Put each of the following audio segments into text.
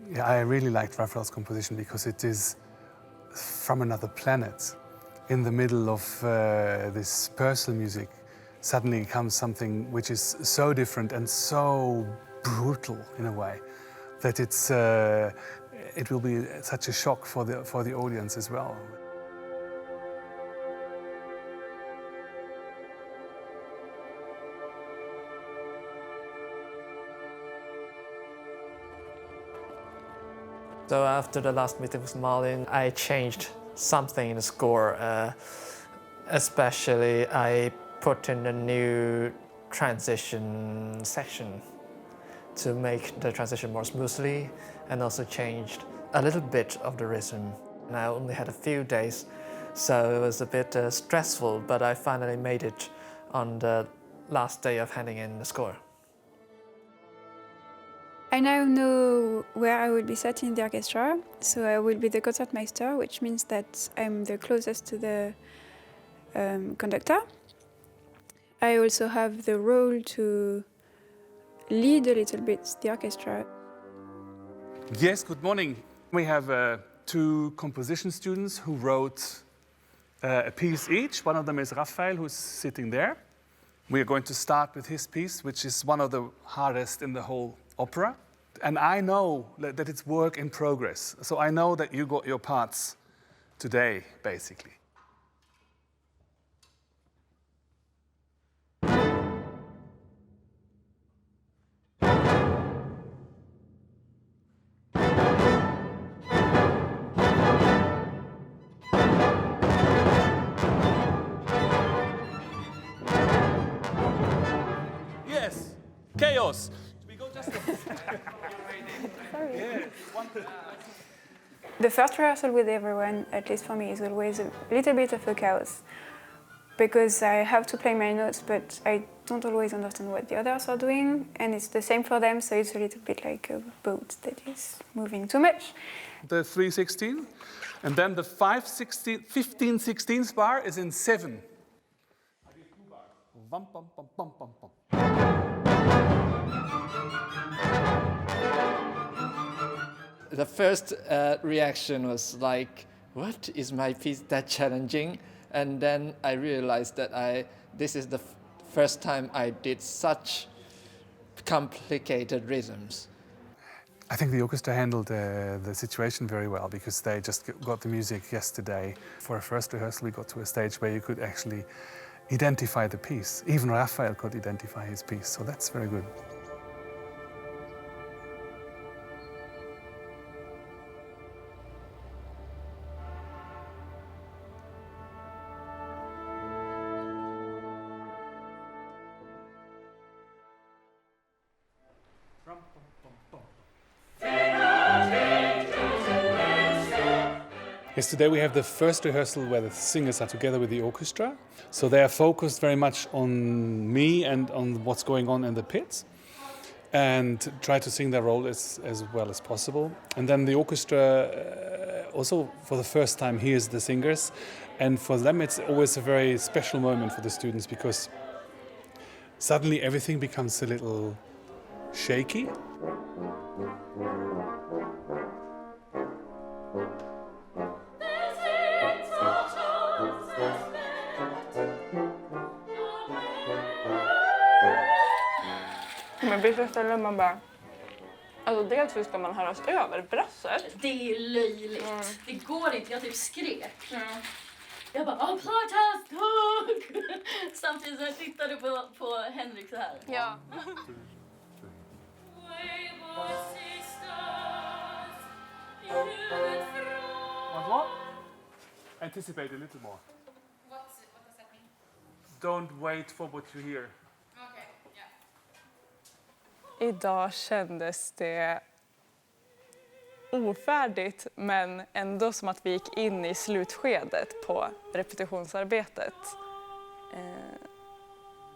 Yeah, I really liked Raphael's composition because it is from another planet. In the middle of this Purcell music, suddenly comes something which is so different and so brutal in a way that it will be such a shock for the audience as well. So after the last meeting with Malin, I changed something in the score. Especially, I put in a new transition section to make the transition more smoothly, and also changed a little bit of the rhythm. And I only had a few days, so it was a bit stressful, but I finally made it on the last day of handing in the score. I now know where I will be sat in the orchestra, so I will be the concertmeister, which means that I'm the closest to the conductor. I also have the role to lead a little bit the orchestra. Yes, good morning. We have two composition students who wrote a piece each. One of them is Raphael, who's sitting there. We are going to start with his piece, which is one of the hardest in the whole opera. And I know that it's work in progress. So I know that you got your parts today, basically. Yes, chaos. We go just. Sorry. The first rehearsal with everyone, at least for me, is always a little bit of a chaos. Because I have to play my notes, but I don't always understand what the others are doing, and it's the same for them, so it's a little bit like a boat that is moving too much. The 3/16, and then the 15/16 bar is in 7. The first reaction was like, what, is my piece that challenging? And then I realized that this is the first time I did such complicated rhythms. I think the orchestra handled the situation very well because they just got the music yesterday. For a first rehearsal, we got to a stage where you could actually identify the piece. Even Raphael could identify his piece, so that's very good. Yes, today we have the first rehearsal where the singers are together with the orchestra. So they are focused very much on me and on what's going on in the pits and try to sing their role as well as possible. And then the orchestra also for the first time hears the singers, and for them it's always a very special moment for the students because suddenly everything becomes a little shaky. Men vissa ställen man bara... Alltså dels så ska man höras över brasset. Det är löjligt. Det går inte. Jag typ skrek. Jag bara, protest! Samtidigt som jag tittade på Henrik så här. Ja. What? Anticipate a little more. What does that mean? Don't wait for what you hear. Okay, yeah. Idag kändes det ofärdigt, men ändå som att vi gick in i slutskedet på repetitionsarbetet.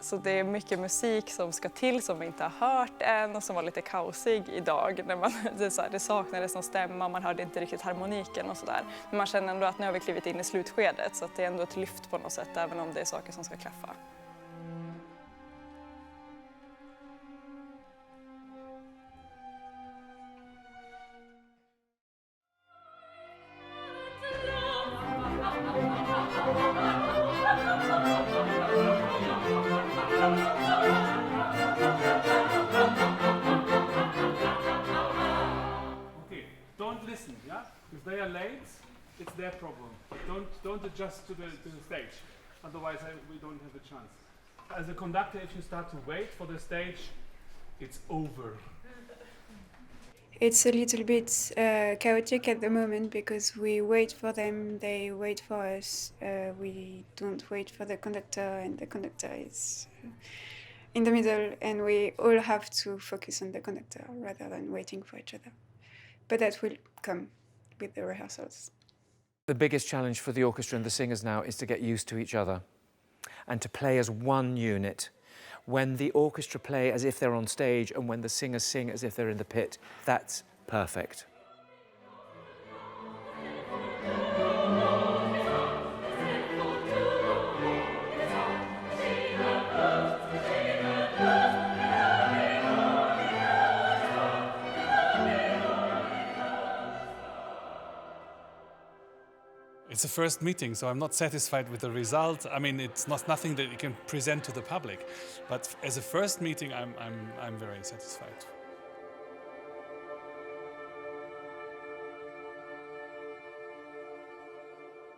Så det är mycket musik som ska till som vi inte har hört än och som var lite kaosig idag. När det saknades någon stämma, man hörde inte riktigt harmoniken och sådär. Men man känner ändå att nu har vi klivit in i slutskedet, så att det är ändå ett lyft på något sätt, även om det är saker som ska klaffa. If they are late, it's their problem. Don't adjust to the stage. Otherwise, we don't have a chance. As a conductor, if you start to wait for the stage, it's over. It's a little bit chaotic at the moment because we wait for them, they wait for us. We don't wait for the conductor, and the conductor is in the middle, and we all have to focus on the conductor rather than waiting for each other. But that will come with the rehearsals. The biggest challenge for the orchestra and the singers now is to get used to each other and to play as one unit. When the orchestra play as if they're on stage and when the singers sing as if they're in the pit, that's perfect. It's a first meeting, so I'm not satisfied with the result. I mean, it's nothing that you can present to the public, but as a first meeting, I'm very satisfied.